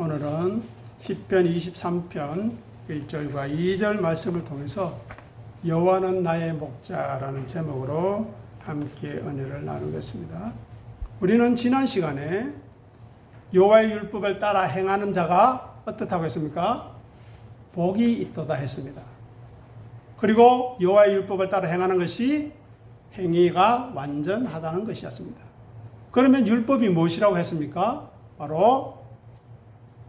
오늘은 시편 23편 1절과 2절 말씀을 통해서 여호와는 나의 목자라는 제목으로 함께 은혜를 나누겠습니다. 우리는 지난 시간에 여호와의 율법을 따라 행하는 자가 어떻다고 했습니까? 복이 있도다 했습니다. 그리고 여호와의 율법을 따라 행하는 것이 행위가 완전하다는 것이었습니다. 그러면 율법이 무엇이라고 했습니까? 바로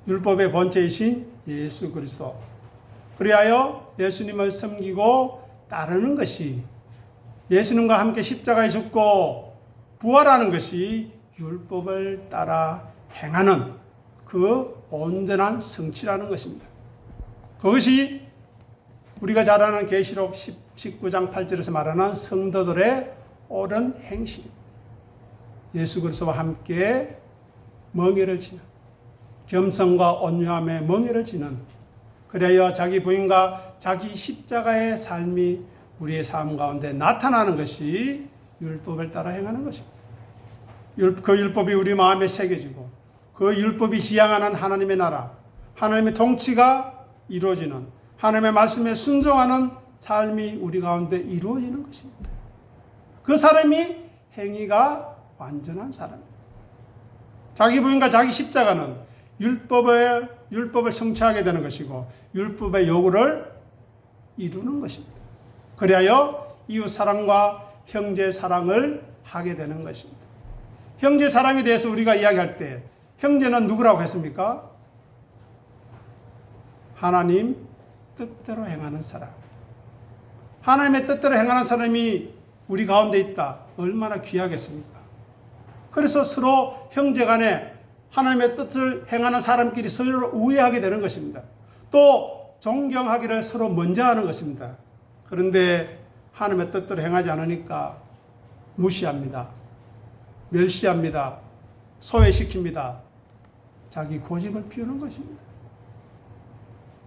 율법의 본체이신 예수 그리스도. 그리하여 예수님을 섬기고 따르는 것이, 예수님과 함께 십자가에 죽고 부활하는 것이 율법을 따라 행하는 그 온전한 성취라는 것입니다. 그것이 우리가 잘 아는 계시록 19장 8절에서 말하는 성도들의 옳은 행실입니다. 예수 그리스도와 함께 멍에를 지는, 겸손과 온유함에 멍에를 지는, 그래야 자기 부인과 자기 십자가의 삶이 우리의 삶 가운데 나타나는 것이 율법을 따라 행하는 것입니다. 그 율법이 우리 마음에 새겨지고 그 율법이 지향하는 하나님의 나라, 하나님의 통치가 이루어지는, 하나님의 말씀에 순종하는 삶이 우리 가운데 이루어지는 것입니다. 그 사람이 행위가 완전한 사람입니다. 자기 부인과 자기 십자가는 율법을 성취하게 되는 것이고 율법의 요구를 이루는 것입니다. 그리하여 이웃 사랑과 형제 사랑을 하게 되는 것입니다. 형제 사랑에 대해서 우리가 이야기할 때 형제는 누구라고 했습니까? 하나님 뜻대로 행하는 사람. 하나님의 뜻대로 행하는 사람이 우리 가운데 있다. 얼마나 귀하겠습니까? 그래서 서로 형제 간에 하나님의 뜻을 행하는 사람끼리 서로 우애하게 되는 것입니다. 또 존경하기를 서로 먼저 하는 것입니다. 그런데 하나님의 뜻대로 행하지 않으니까 무시합니다. 멸시합니다. 소외시킵니다. 자기 고집을 피우는 것입니다.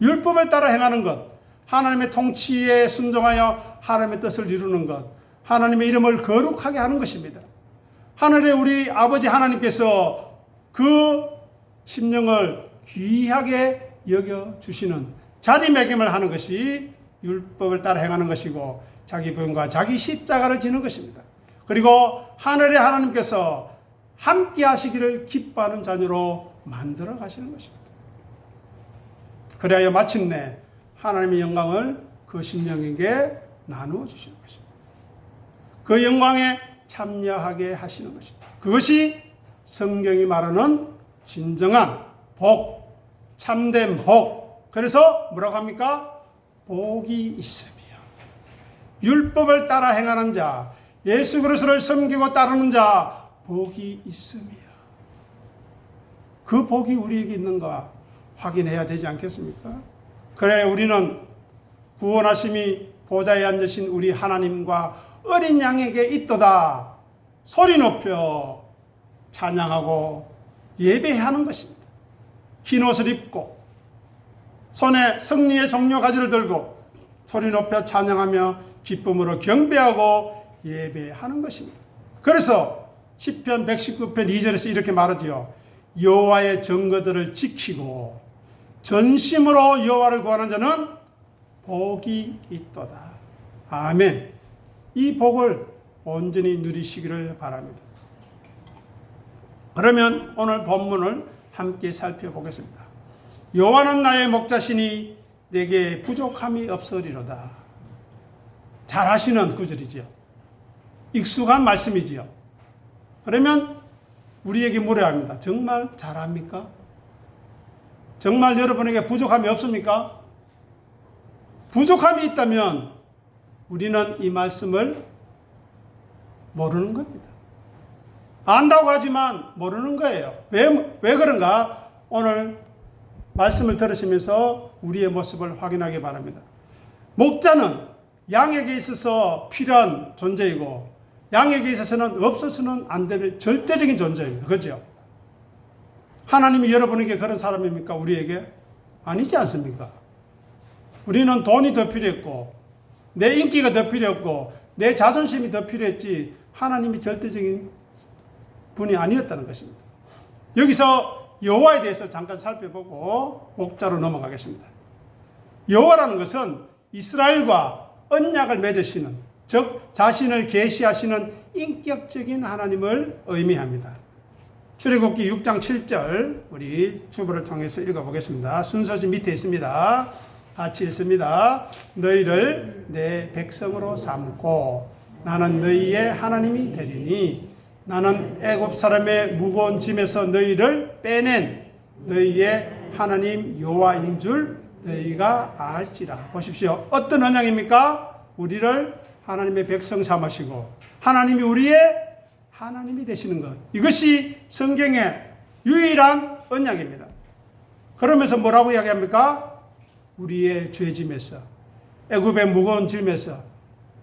율법을 따라 행하는 것, 하나님의 통치에 순종하여 하나님의 뜻을 이루는 것, 하나님의 이름을 거룩하게 하는 것입니다. 하늘의 우리 아버지 하나님께서 그 심령을 귀하게 여겨주시는 자리매김을 하는 것이 율법을 따라 행하는 것이고 자기 부인과 자기 십자가를 지는 것입니다. 그리고 하늘의 하나님께서 함께 하시기를 기뻐하는 자녀로 만들어 가시는 것입니다. 그래야 마침내 하나님의 영광을 그 심령에게 나누어 주시는 것입니다. 그 영광에 참여하게 하시는 것입니다. 그것이 성경이 말하는 진정한 복, 참된 복. 그래서 뭐라고 합니까? 복이 있으며 율법을 따라 행하는 자, 예수 그리스도를 섬기고 따르는 자, 복이 있으며. 그 복이 우리에게 있는가 확인해야 되지 않겠습니까? 그래 우리는 구원하심이 보좌에 앉으신 우리 하나님과 어린 양에게 있도다 소리 높여 찬양하고 예배하는 것입니다. 흰 옷을 입고 손에 승리의 종려 가지를 들고 소리 높여 찬양하며 기쁨으로 경배하고 예배하는 것입니다. 그래서 시편 119편 2절에서 이렇게 말하지요. 여호와의 증거들을 지키고 전심으로 여호와를 구하는 자는 복이 있도다. 아멘. 이 복을 온전히 누리시기를 바랍니다. 그러면 오늘 본문을 함께 살펴보겠습니다. 여호와는 나의 목자시니 내게 부족함이 없으리로다. 잘 아시는 구절이지요. 익숙한 말씀이지요. 그러면 우리에게 물어야 합니다. 정말 잘합니까? 정말 여러분에게 부족함이 없습니까? 부족함이 있다면 우리는 이 말씀을 모르는 겁니다. 안다고 하지만 모르는 거예요. 왜 그런가? 오늘 말씀을 들으시면서 우리의 모습을 확인하기 바랍니다. 목자는 양에게 있어서 필요한 존재이고 양에게 있어서는 없어서는 안 될 절대적인 존재입니다. 그렇죠? 하나님이 여러분에게 그런 사람입니까? 우리에게? 아니지 않습니까? 우리는 돈이 더 필요했고 내 인기가 더 필요했고 내 자존심이 더 필요했지 하나님이 절대적인 분이 아니었다는 것입니다. 여기서 여호와에 대해서 잠깐 살펴보고 목자로 넘어가겠습니다. 여호와라는 것은 이스라엘과 언약을 맺으시는, 즉 자신을 계시하시는 인격적인 하나님을 의미합니다. 출애굽기 6장 7절 우리 주보를 통해서 읽어보겠습니다. 순서지 밑에 있습니다. 같이 읽습니다. 너희를 내 백성으로 삼고 나는 너희의 하나님이 되리니 나는 애굽 사람의 무거운 짐에서 너희를 빼낸 너희의 하나님 여호와인 줄 너희가 알지라. 보십시오. 어떤 언약입니까? 우리를 하나님의 백성 삼으시고 하나님이 우리의 하나님이 되시는 것. 이것이 성경의 유일한 언약입니다. 그러면서 뭐라고 이야기합니까? 우리의 죄짐에서, 애굽의 무거운 짐에서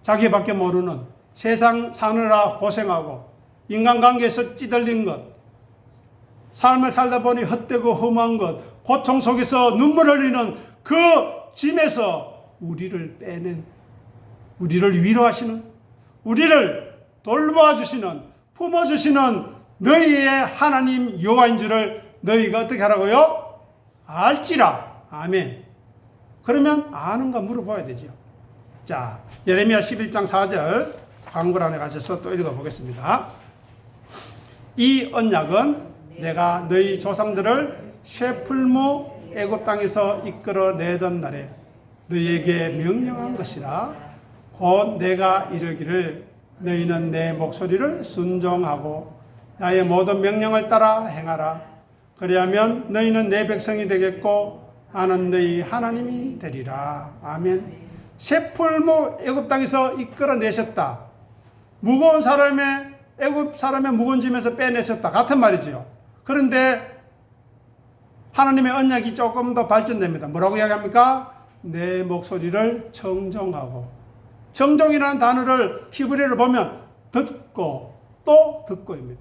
자기밖에 모르는 세상 사느라 고생하고 인간관계에서 찌들린 것, 삶을 살다 보니 헛되고 험한 것, 고통 속에서 눈물 흘리는 그 짐에서 우리를 빼낸, 우리를 위로하시는, 우리를 돌보아주시는, 품어주시는 너희의 하나님 여호와인 줄을 너희가 어떻게 하라고요? 알지라. 아멘. 그러면 아는가 물어봐야 되죠. 자, 예레미야 11장 4절 광고 안에 가셔서 또 읽어보겠습니다. 이 언약은 내가 너희 조상들을 쇠풀무 애굽 땅에서 이끌어내던 날에 너희에게 명령한 것이라. 곧 내가 이르기를 너희는 내 목소리를 순종하고 나의 모든 명령을 따라 행하라. 그리하면 너희는 내 백성이 되겠고 나는 너희 하나님이 되리라. 아멘. 쇠풀무 애굽 땅에서 이끌어내셨다. 무거운 사람의 애굽 사람의 무거운 짐에서 빼내셨다. 같은 말이죠. 그런데 하나님의 언약이 조금 더 발전됩니다. 뭐라고 이야기합니까? 내 목소리를 청종하고. 청종이라는 단어를 히브리어로 보면 듣고 또 듣고입니다.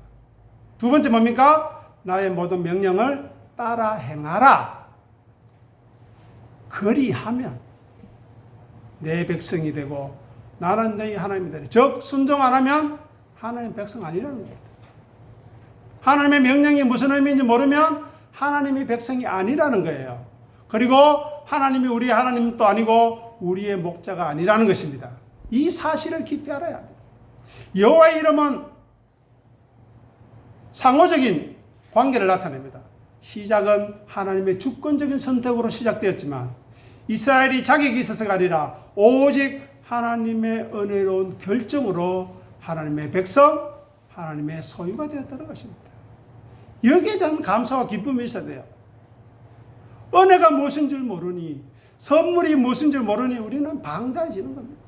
두 번째 뭡니까? 나의 모든 명령을 따라 행하라. 그리하면 내 백성이 되고 나는 너희 하나님이 되리. 즉 순종 안 하면 하나님 백성 아니라는 겁니다. 하나님의 명령이 무슨 의미인지 모르면 하나님이 백성이 아니라는 거예요. 그리고 하나님이 우리의 하나님도 아니고 우리의 목자가 아니라는 것입니다. 이 사실을 깊이 알아야 합니다. 여호와의 이름은 상호적인 관계를 나타냅니다. 시작은 하나님의 주권적인 선택으로 시작되었지만 이스라엘이 자격이 있어서가 아니라 오직 하나님의 은혜로운 결정으로 하나님의 백성, 하나님의 소유가 되었다는 것입니다. 여기에 대한 감사와 기쁨이 있어야 돼요. 은혜가 무엇인 줄 모르니, 선물이 무엇인 줄 모르니 우리는 방자해지는 겁니다.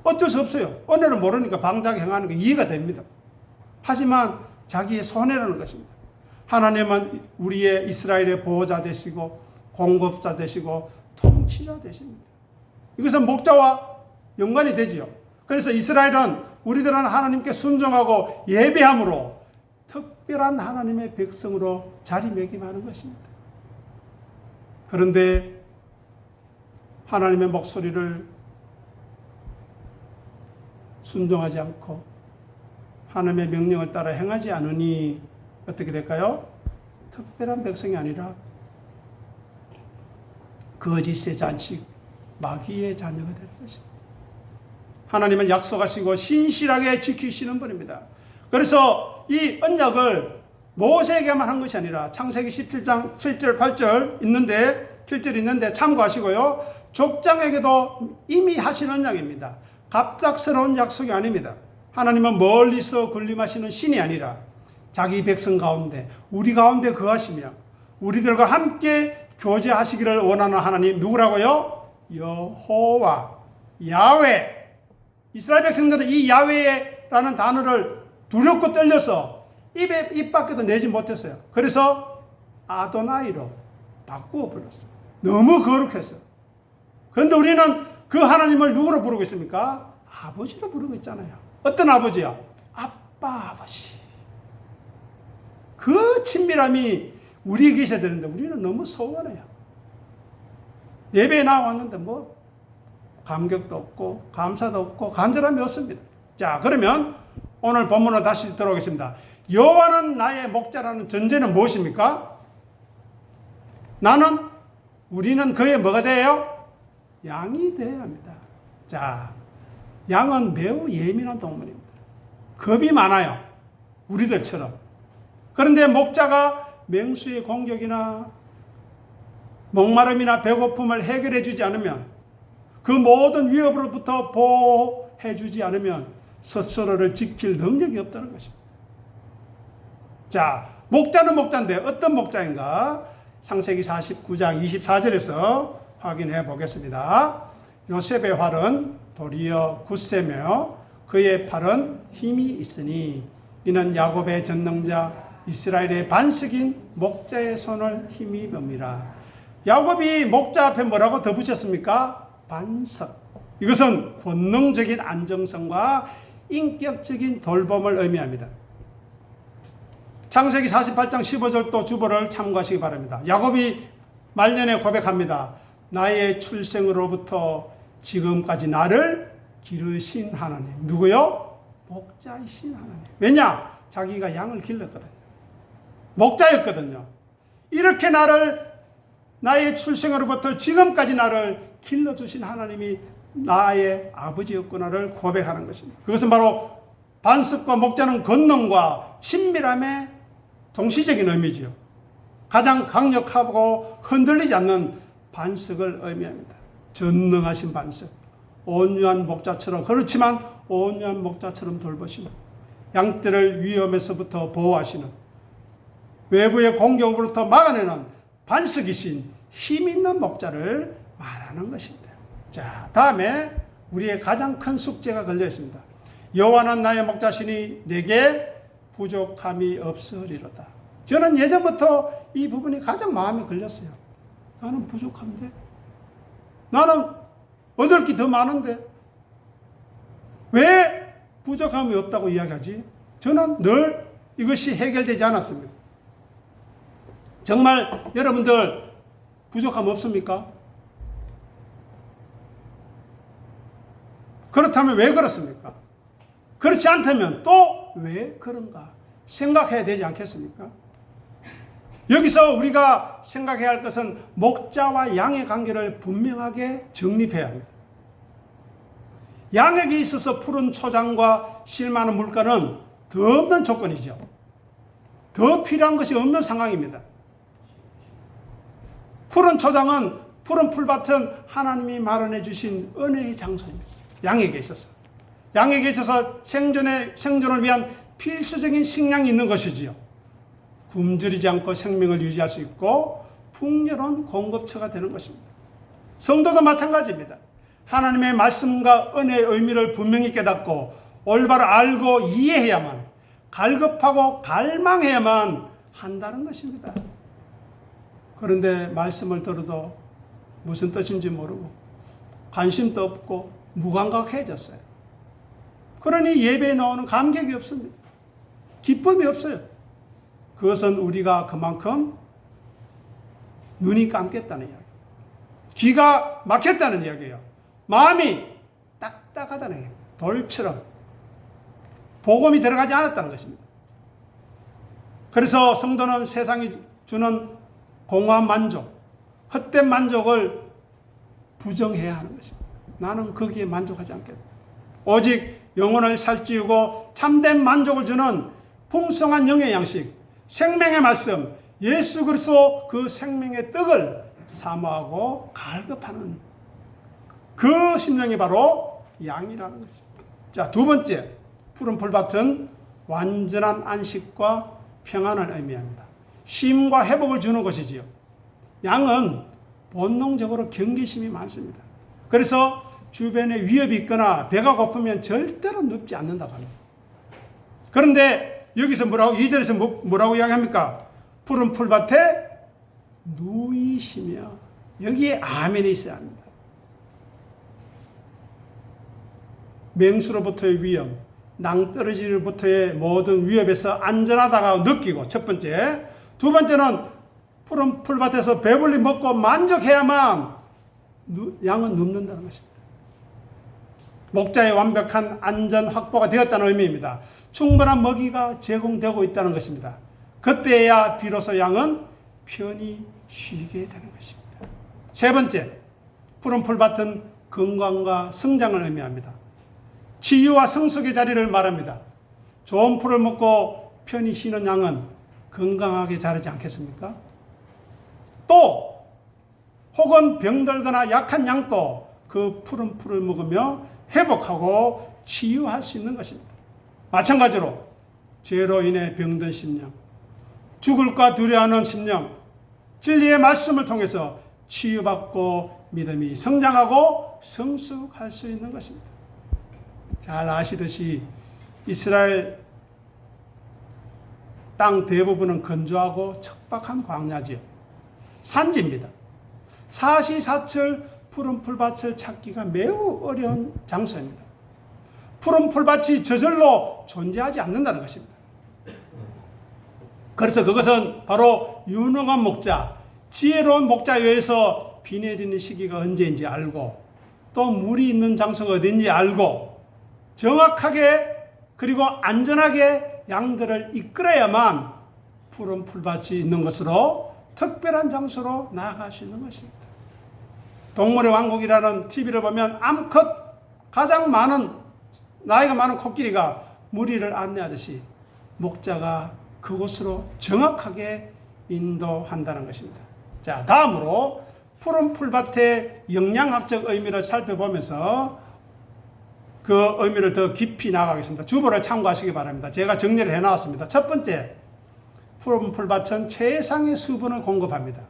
어쩔 수 없어요. 은혜를 모르니까 방자하게 행하는 게 이해가 됩니다. 하지만 자기의 손해라는 것입니다. 하나님은 우리의 이스라엘의 보호자 되시고 공급자 되시고 통치자 되십니다. 이것은 목자와 연관이 되지요. 그래서 이스라엘은 우리들은 하나님께 순종하고 예배함으로 특별한 하나님의 백성으로 자리매김하는 것입니다. 그런데 하나님의 목소리를 순종하지 않고 하나님의 명령을 따라 행하지 않으니 어떻게 될까요? 특별한 백성이 아니라 거짓의 자식, 마귀의 자녀가 될 것입니다. 하나님은 약속하시고 신실하게 지키시는 분입니다. 그래서 이 언약을 모세에게만 한 것이 아니라 창세기 17장 7절 8절 있는데 7절 있는데 참고하시고요. 족장에게도 이미 하신 언약입니다. 갑작스러운 약속이 아닙니다. 하나님은 멀리서 군림하시는 신이 아니라 자기 백성 가운데 우리 가운데 거하시며 우리들과 함께 교제하시기를 원하는 하나님 누구라고요? 여호와, 야훼. 이스라엘 백성들은 이 야훼라는 단어를 두렵고 떨려서 입 밖에도 내지 못했어요. 그래서 아도나이로 바꾸어 버렸어요. 너무 거룩했어요. 그런데 우리는 그 하나님을 누구로 부르고 있습니까? 아버지로 부르고 있잖아요. 어떤 아버지야? 아빠 아버지. 그 친밀함이 우리에게 있어야 되는데 우리는 너무 소원해요. 예배에 나왔는데 뭐 감격도 없고 감사도 없고 간절함이 없습니다. 자, 그러면 오늘 본문으로 다시 들어오겠습니다. 여호와는 나의 목자라는 전제는 무엇입니까? 우리는 그의 뭐가 돼요? 양이 되어야 합니다. 자, 양은 매우 예민한 동물입니다. 겁이 많아요. 우리들처럼. 그런데 목자가 맹수의 공격이나 목마름이나 배고픔을 해결해 주지 않으면, 그 모든 위협으로부터 보호해 주지 않으면 스스로를 지킬 능력이 없다는 것입니다. 자, 목자는 목자인데 어떤 목자인가? 창세기 49장 24절에서 확인해 보겠습니다. 요셉의 활은 도리어 굳세며 그의 팔은 힘이 있으니 이는 야곱의 전능자 이스라엘의 반석인 목자의 손을 힘입음이라. 야곱이 목자 앞에 뭐라고 더 붙였습니까? 반석. 이것은 본능적인 안정성과 인격적인 돌봄을 의미합니다. 창세기 48장 15절도 주보를 참고하시기 바랍니다. 야곱이 말년에 고백합니다. 나의 출생으로부터 지금까지 나를 기르신 하나님. 누구요? 목자이신 하나님. 왜냐? 자기가 양을 길렀거든요. 목자였거든요. 이렇게 나의 출생으로부터 지금까지 나를 길러주신 하나님이 나의 아버지였구나를 고백하는 것입니다. 그것은 바로 반석과 목자는 권능과 친밀함의 동시적인 의미지요. 가장 강력하고 흔들리지 않는 반석을 의미합니다. 전능하신 반석. 온유한 목자처럼, 그렇지만 온유한 목자처럼 돌보시는, 양떼를 위험에서부터 보호하시는, 외부의 공격으로부터 막아내는 반석이신 힘 있는 목자를 말하는 것입니다. 자, 다음에 우리의 가장 큰 숙제가 걸려 있습니다. 여호와는 나의 목자시니 내게 부족함이 없으리로다. 저는 예전부터 이 부분이 가장 마음에 걸렸어요. 나는 부족한데? 나는 얻을 게 더 많은데? 왜 부족함이 없다고 이야기하지? 저는 늘 이것이 해결되지 않았습니다. 정말 여러분들 부족함 없습니까? 그렇다면 왜 그렇습니까? 그렇지 않다면 또 왜 그런가 생각해야 되지 않겠습니까? 여기서 우리가 생각해야 할 것은 목자와 양의 관계를 분명하게 정립해야 합니다. 양에게 있어서 푸른 초장과 실 많은 물가는 더 없는 조건이죠. 더 필요한 것이 없는 상황입니다. 푸른 초장은 푸른 풀밭은 하나님이 마련해 주신 은혜의 장소입니다. 양에게 있어서. 양에게 있어서 생존을 위한 필수적인 식량이 있는 것이지요. 굶주리지 않고 생명을 유지할 수 있고 풍요로운 공급처가 되는 것입니다. 성도도 마찬가지입니다. 하나님의 말씀과 은혜의 의미를 분명히 깨닫고 올바로 알고 이해해야만, 갈급하고 갈망해야만 한다는 것입니다. 그런데 말씀을 들어도 무슨 뜻인지 모르고 관심도 없고 무감각해졌어요. 그러니 예배에 나오는 감격이 없습니다. 기쁨이 없어요. 그것은 우리가 그만큼 눈이 감겼다는 이야기, 귀가 막혔다는 이야기예요. 마음이 딱딱하다는 이야기, 돌처럼 복음이 들어가지 않았다는 것입니다. 그래서 성도는 세상이 주는 공허한 만족, 헛된 만족을 부정해야 하는 것입니다. 나는 거기에 만족하지 않겠다. 오직 영혼을 살찌우고 참된 만족을 주는 풍성한 영의 양식, 생명의 말씀, 예수 그리스도 그 생명의 떡을 사모하고 갈급하는 그 심령이 바로 양이라는 것입니다. 자, 두 번째, 푸른 풀밭은 완전한 안식과 평안을 의미합니다. 쉼과 회복을 주는 것이지요. 양은 본능적으로 경계심이 많습니다. 그래서 주변에 위협이 있거나 배가 고프면 절대로 눕지 않는다고 합니다. 그런데 여기서 2절에서 뭐라고 이야기합니까? 푸른 풀밭에 누이시며, 여기에 아멘이 있어야 합니다. 맹수로부터의 위험, 낭떠러지로부터의 모든 위협에서 안전하다고 느끼고, 첫 번째. 두 번째는 푸른 풀밭에서 배불리 먹고 만족해야만 양은 눕는다는 것입니다. 목자의 완벽한 안전 확보가 되었다는 의미입니다. 충분한 먹이가 제공되고 있다는 것입니다. 그때야 비로소 양은 편히 쉬게 되는 것입니다. 세 번째, 푸른 풀밭은 건강과 성장을 의미합니다. 치유와 성숙의 자리를 말합니다. 좋은 풀을 먹고 편히 쉬는 양은 건강하게 자라지 않겠습니까? 또 혹은 병들거나 약한 양도 그 푸른 풀을 먹으며 회복하고 치유할 수 있는 것입니다. 마찬가지로 죄로 인해 병든 심령, 죽을까 두려워하는 심령, 진리의 말씀을 통해서 치유받고 믿음이 성장하고 성숙할 수 있는 것입니다. 잘 아시듯이 이스라엘 땅 대부분은 건조하고 척박한 광야지요. 산지입니다. 사시사철 푸른 풀밭을 찾기가 매우 어려운 장소입니다. 푸른 풀밭이 저절로 존재하지 않는다는 것입니다. 그래서 그것은 바로 유능한 목자, 지혜로운 목자에 의해서 비 내리는 시기가 언제인지 알고 또 물이 있는 장소가 어딘지 알고 정확하게 그리고 안전하게 양들을 이끌어야만 푸른 풀밭이 있는 것으로 특별한 장소로 나아갈 수 있는 것입니다. 동물의 왕국이라는 TV를 보면 암컷 가장 나이가 많은 코끼리가 무리를 안내하듯이 목자가 그곳으로 정확하게 인도한다는 것입니다. 자, 다음으로 푸른 풀밭의 영양학적 의미를 살펴보면서 그 의미를 더 깊이 나가겠습니다. 주보를 참고하시기 바랍니다. 제가 정리를 해놨습니다. 첫 번째, 푸른 풀밭은 최상의 수분을 공급합니다.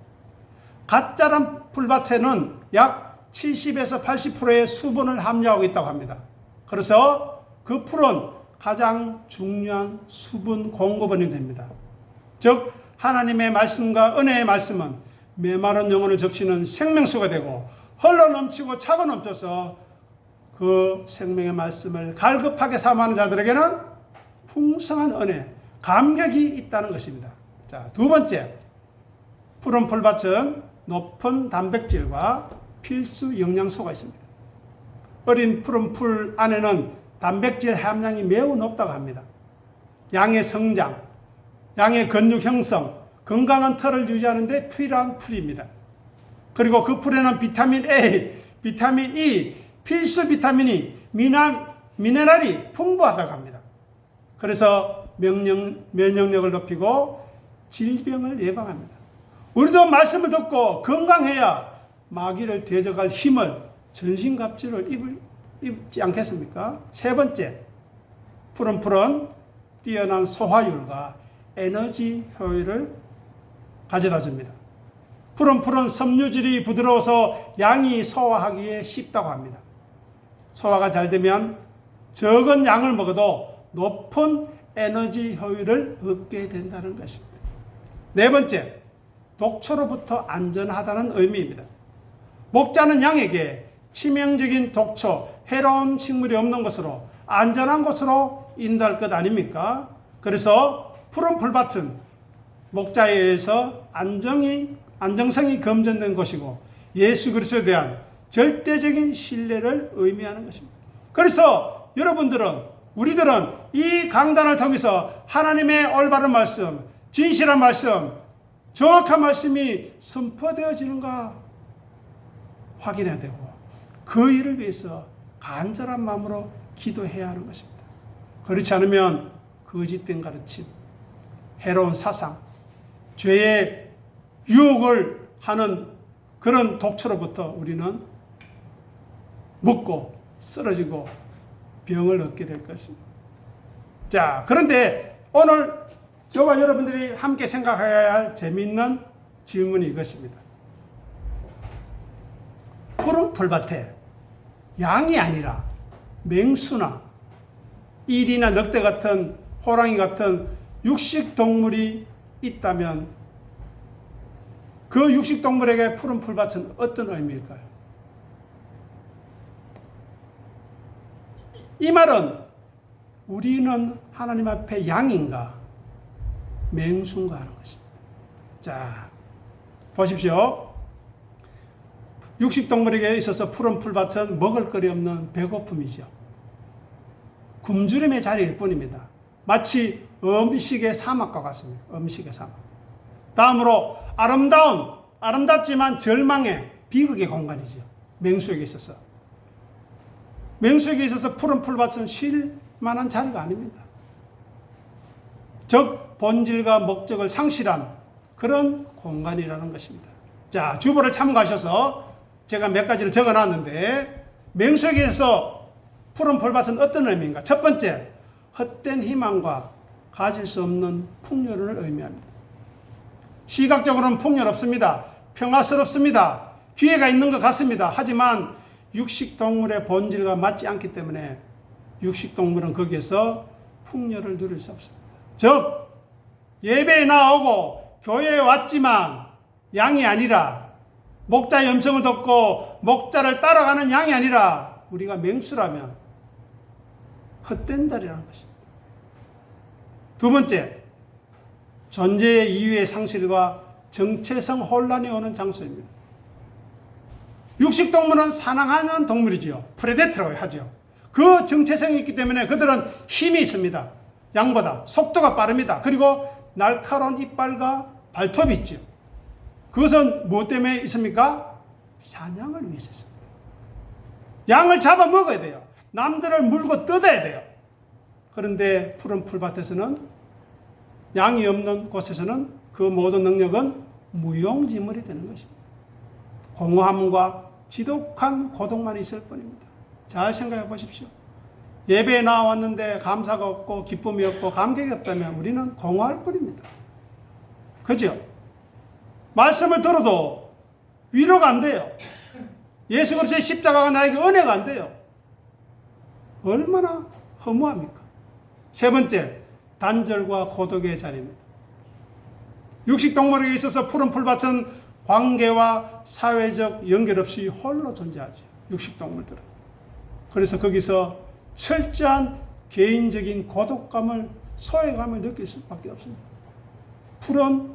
갓 자란 풀밭에는 약 70에서 80%의 수분을 함유하고 있다고 합니다. 그래서 그 풀은 가장 중요한 수분 공급원이 됩니다. 즉 하나님의 말씀과 은혜의 말씀은 메마른 영혼을 적시는 생명수가 되고 흘러넘치고 차고 넘쳐서 그 생명의 말씀을 갈급하게 삼아하는 자들에게는 풍성한 은혜, 감격이 있다는 것입니다. 자, 두 번째, 푸른 풀밭은 높은 단백질과 필수 영양소가 있습니다. 어린 푸른 풀 안에는 단백질 함량이 매우 높다고 합니다. 양의 성장, 양의 근육 형성, 건강한 털을 유지하는 데 필요한 풀입니다. 그리고 그 풀에는 비타민 A, 비타민 E, 필수 비타민이 미네랄이 풍부하다고 합니다. 그래서 면역력을 높이고 질병을 예방합니다. 우리도 말씀을 듣고 건강해야 마귀를 대적할 힘을 전신갑주를 입지 않겠습니까? 세 번째, 푸른 풀은 뛰어난 소화율과 에너지 효율을 가져다 줍니다. 푸른 풀은 섬유질이 부드러워서 양이 소화하기에 쉽다고 합니다. 소화가 잘 되면 적은 양을 먹어도 높은 에너지 효율을 얻게 된다는 것입니다. 네 번째, 독초로부터 안전하다는 의미입니다. 목자는 양에게 치명적인 독초, 해로운 식물이 없는 곳으로 안전한 곳으로 인도할 것 아닙니까? 그래서 푸른 풀밭은 목자에 의해서 안정성이 검증된 곳이고 예수 그리스도에 대한 절대적인 신뢰를 의미하는 것입니다. 그래서 우리들은 이 강단을 통해서 하나님의 올바른 말씀, 진실한 말씀, 정확한 말씀이 선포되어지는가 확인해야 되고 그 일을 위해서 간절한 마음으로 기도해야 하는 것입니다. 그렇지 않으면 거짓된 가르침, 해로운 사상, 죄의 유혹을 하는 그런 독초로부터 우리는 먹고 쓰러지고 병을 얻게 될 것입니다. 자, 그런데 오늘 저와 여러분들이 함께 생각해야 할 재미있는 질문이 이것입니다. 푸른 풀밭에 양이 아니라 맹수나 일이나 늑대 같은 호랑이 같은 육식동물이 있다면 그 육식동물에게 푸른 풀밭은 어떤 의미일까요? 이 말은 우리는 하나님 앞에 양인가 맹수인가 하는 것입니다. 자, 보십시오. 육식동물에게 있어서 푸른 풀밭은 먹을 거리 없는 배고픔이죠. 굶주림의 자리일 뿐입니다. 마치 음식의 사막과 같습니다. 음식의 사막. 다음으로 아름답지만 절망의 비극의 공간이죠. 맹수에게 있어서. 맹수에게 있어서 푸른 풀밭은 쉴 만한 자리가 아닙니다. 즉 본질과 목적을 상실한 그런 공간이라는 것입니다. 자, 주보를 참고하셔서 제가 몇 가지를 적어놨는데 맹수에게서 푸른 풀밭은 어떤 의미인가? 첫 번째, 헛된 희망과 가질 수 없는 풍요를 의미합니다. 시각적으로는 풍요롭습니다. 평화스럽습니다. 기회가 있는 것 같습니다. 하지만 육식동물의 본질과 맞지 않기 때문에 육식동물은 거기에서 풍요를 누릴 수 없습니다. 즉 예배에 나오고 교회에 왔지만 양이 아니라 목자의 음성을 듣고 목자를 따라가는 양이 아니라 우리가 맹수라면 헛된 자리라는 것입니다. 두 번째, 존재의 이유의 상실과 정체성 혼란이 오는 장소입니다. 육식동물은 사냥하는 동물이지요. 프레데터라고 하죠. 그 정체성이 있기 때문에 그들은 힘이 있습니다. 양보다 속도가 빠릅니다. 그리고 날카로운 이빨과 발톱이 있죠. 그것은 무엇 때문에 있습니까? 사냥을 위해서 있습니다. 양을 잡아 먹어야 돼요. 남들을 물고 뜯어야 돼요. 그런데 푸른 풀밭에서는 양이 없는 곳에서는 그 모든 능력은 무용지물이 되는 것입니다. 공허함과 지독한 고독만 있을 뿐입니다. 잘 생각해 보십시오. 예배에 나왔는데 감사가 없고 기쁨이 없고 감격이 없다면 우리는 공허할 뿐입니다. 그죠? 말씀을 들어도 위로가 안 돼요. 예수 그리스도의 십자가가 나에게 은혜가 안 돼요. 얼마나 허무합니까? 세 번째, 단절과 고독의 자리입니다. 육식동물에게 있어서 푸른 풀밭은 관계와 사회적 연결 없이 홀로 존재하죠. 육식동물들은. 그래서 거기서 철저한 개인적인 고독감을, 소외감을 느낄 수밖에 없습니다. 풀은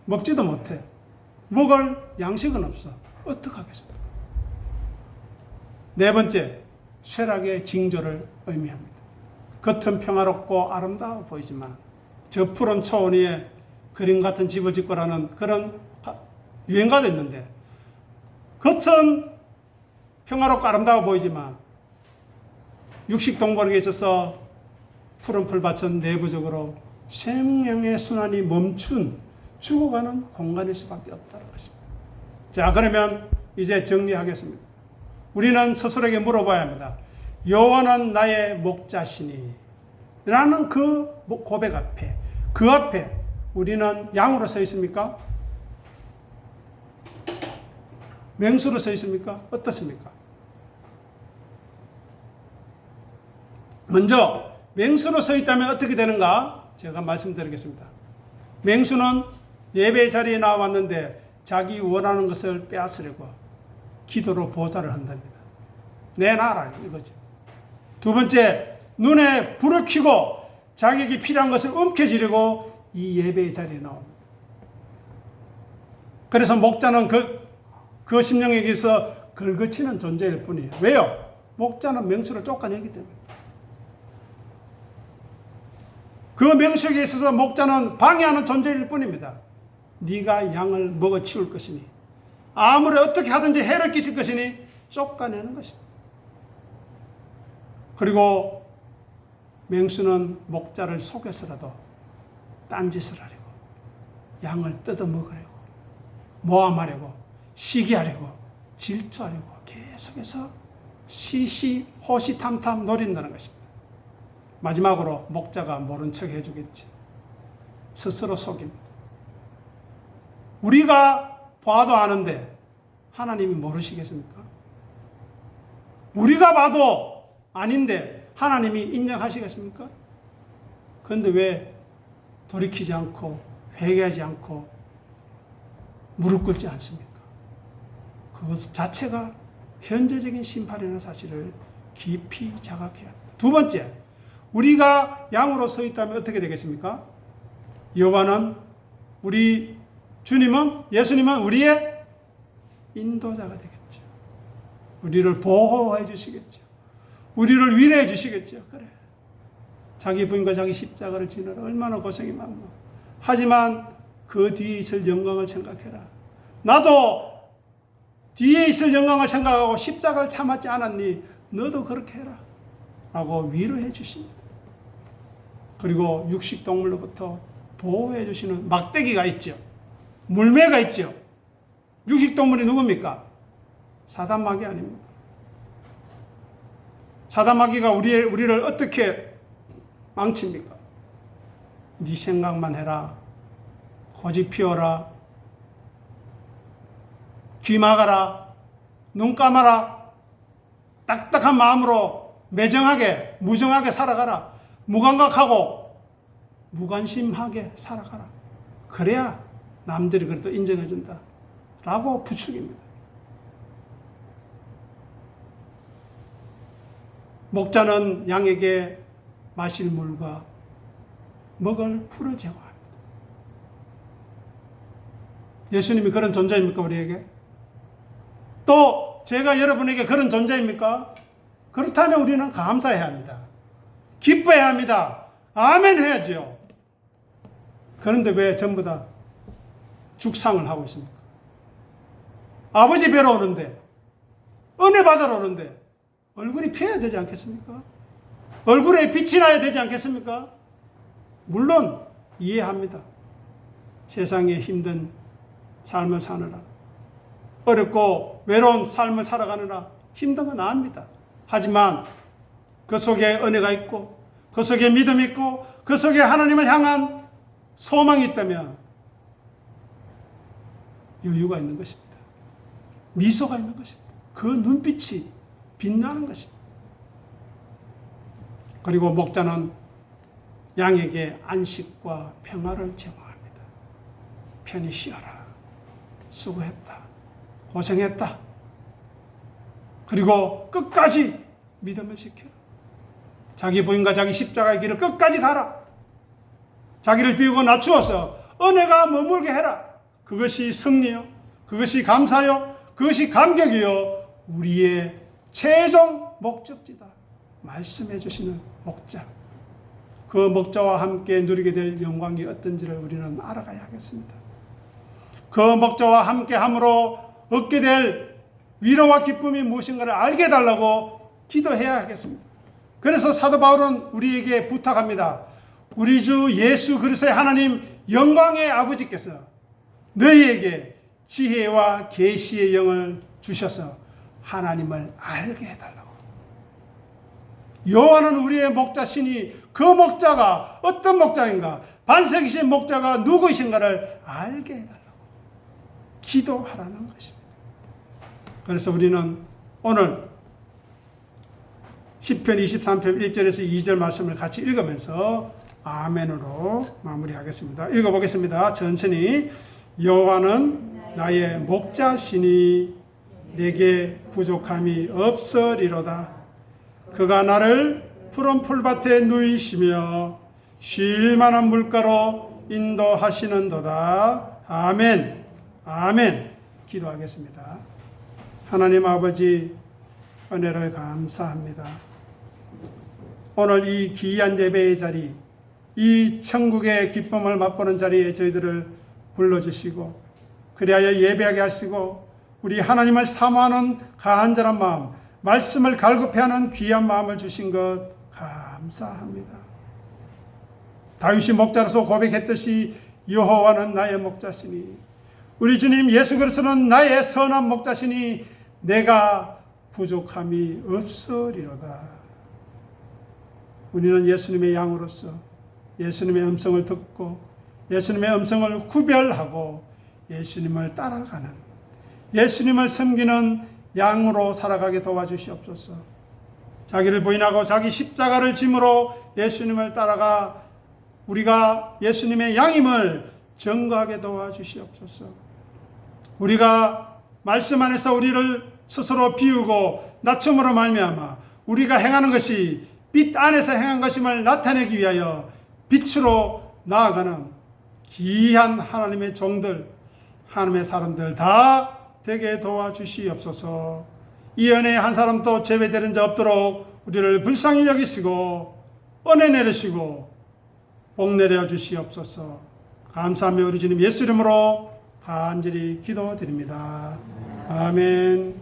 먹지도 못해. 먹을 양식은 없어. 어떡하겠습니까? 네 번째, 쇠락의 징조를 의미합니다. 겉은 평화롭고 아름다워 보이지만 저 푸른 초원 위에 그림 같은 집을 짓고라는 그런 유행가도 있는데 겉은 평화롭고 아름다워 보이지만 육식동물에게 있어서 푸른 풀밭은 내부적으로 생명의 순환이 멈춘 죽어가는 공간일 수밖에 없다는 것입니다. 자, 그러면 이제 정리하겠습니다. 우리는 스스로에게 물어봐야 합니다. 여호와는 나의 목자시니 라는 그 고백 앞에, 그 앞에 우리는 양으로 서 있습니까? 맹수로 서 있습니까? 어떻습니까? 먼저 맹수로 서 있다면 어떻게 되는가? 제가 말씀드리겠습니다. 맹수는 예배 자리에 나왔는데 자기 원하는 것을 빼앗으려고 기도로 보좌를 한답니다. 내놔라 이거죠. 두 번째, 눈에 불을 켜고 자기에게 필요한 것을 움켜쥐려고 이 예배의 자리에 나옵니다. 그래서 목자는 그 심령에게서 걸거치는 존재일 뿐이에요. 왜요? 목자는 맹수를 쫓아내기 때문에. 그 맹수에게 있어서 목자는 방해하는 존재일 뿐입니다. 네가 양을 먹어 치울 것이니 아무리 어떻게 하든지 해를 끼칠 것이니 쫓아내는 것입니다. 그리고 맹수는 목자를 속여서라도 딴짓을 하려고 양을 뜯어먹으려고 모함하려고 시기하려고 질투하려고 계속해서 호시탐탐 노린다는 것입니다. 마지막으로 목자가 모른 척 해주겠지. 스스로 속입니다. 우리가 봐도 아는데 하나님이 모르시겠습니까? 우리가 봐도 아닌데 하나님이 인정하시겠습니까? 그런데 왜 돌이키지 않고 회개하지 않고 무릎 꿇지 않습니까? 그것 자체가 현재적인 심판이라는 사실을 깊이 자각해야 합니다. 두 번째, 우리가 양으로 서 있다면 어떻게 되겠습니까? 여호와는 우리 주님은, 예수님은 우리의 인도자가 되겠죠. 우리를 보호해 주시겠죠. 우리를 위로해 주시겠죠. 그래. 자기 부인과 자기 십자가를 지느라 얼마나 고생이 많나. 하지만 그 뒤에 있을 영광을 생각해라. 나도 뒤에 있을 영광을 생각하고 십자가를 참았지 않았니? 너도 그렇게 해라. 라고 위로해 주십니다. 그리고 육식동물로부터 보호해 주시는 막대기가 있죠. 물매가 있죠. 육식동물이 누굽니까? 사단마귀 아닙니까? 사단마귀가 우리를 어떻게 망칩니까? 네 생각만 해라. 고집 피워라. 귀 막아라. 눈 감아라. 딱딱한 마음으로 매정하게, 무정하게 살아가라. 무감각하고 무관심하게 살아가라. 그래야 남들이 그래도 인정해준다. 라고 부추깁니다. 목자는 양에게 마실 물과 먹을 풀을 제공합니다. 예수님이 그런 존재입니까, 우리에게? 또 제가 여러분에게 그런 존재입니까? 그렇다면 우리는 감사해야 합니다. 기뻐해야 합니다. 아멘 해야죠. 그런데 왜 전부 다 죽상을 하고 있습니까? 아버지 뵈러 오는데, 은혜 받으러 오는데 얼굴이 피해야 되지 않겠습니까? 얼굴에 빛이 나야 되지 않겠습니까? 물론 이해합니다. 세상에 힘든 삶을 사느라, 어렵고 외로운 삶을 살아가느라 힘든 건 압니다. 하지만 그 속에 은혜가 있고, 그 속에 믿음이 있고, 그 속에 하나님을 향한 소망이 있다면 여유가 있는 것입니다. 미소가 있는 것입니다. 그 눈빛이 빛나는 것입니다. 그리고 목자는 양에게 안식과 평화를 제공합니다. 편히 쉬어라. 수고했다. 고생했다. 그리고 끝까지 믿음을 지켜라. 자기 부인과 자기 십자가의 길을 끝까지 가라. 자기를 비우고 낮추어서 은혜가 머물게 해라. 그것이 승리요. 그것이 감사요. 그것이 감격이요. 우리의 최종 목적지다. 말씀해 주시는 목자. 그 목자와 함께 누리게 될 영광이 어떤지를 우리는 알아가야 하겠습니다. 그 목자와 함께 함으로 얻게 될 위로와 기쁨이 무엇인가를 알게 해달라고 기도해야 하겠습니다. 그래서 사도 바울은 우리에게 부탁합니다. 우리 주 예수 그리스도의 하나님 영광의 아버지께서 너희에게 지혜와 계시의 영을 주셔서 하나님을 알게 해달라고. 여호와는 우리의 목자시니 그 목자가 어떤 목자인가, 반석이신 목자가 누구이신가를 알게 해달라고 기도하라는 것입니다. 그래서 우리는 오늘 시편 23편 1절에서 2절 말씀을 같이 읽으면서 아멘으로 마무리하겠습니다. 읽어보겠습니다. 천천히. 여호와는 나의 목자시니 내게 부족함이 없으리로다. 그가 나를 푸른 풀밭에 누이시며 쉴 만한 물가로 인도하시는도다. 아멘. 아멘. 기도하겠습니다. 하나님 아버지, 은혜를 감사합니다. 오늘 이 귀한 예배의 자리, 이 천국의 기쁨을 맛보는 자리에 저희들을 불러주시고 그리하여 예배하게 하시고 우리 하나님을 사모하는 간절한 마음, 말씀을 갈급해하는 귀한 마음을 주신 것 감사합니다. 다윗이 목자로서 고백했듯이 여호와는 나의 목자시니, 우리 주님 예수 그리스도는 나의 선한 목자시니 내가 부족함이 없으리로다. 우리는 예수님의 양으로서 예수님의 음성을 듣고 예수님의 음성을 구별하고 예수님을 따라가는, 예수님을 섬기는 양으로 살아가게 도와주시옵소서. 자기를 부인하고 자기 십자가를 짐으로 예수님을 따라가 우리가 예수님의 양임을 증거하게 도와주시옵소서. 우리가 말씀 안에서 우리를 스스로 비우고 낮춤으로 말미암아 우리가 행하는 것이 빛 안에서 행한 것임을 나타내기 위하여 빛으로 나아가는 귀한 하나님의 종들, 하나님의 사람들 다 되게 도와주시옵소서. 이 은혜에 한 사람도 제외되는 자 없도록 우리를 불쌍히 여기시고 은혜 내리시고 복 내려 주시옵소서. 감사하며 우리 주님 예수 이름으로 간절히 기도드립니다. 아멘.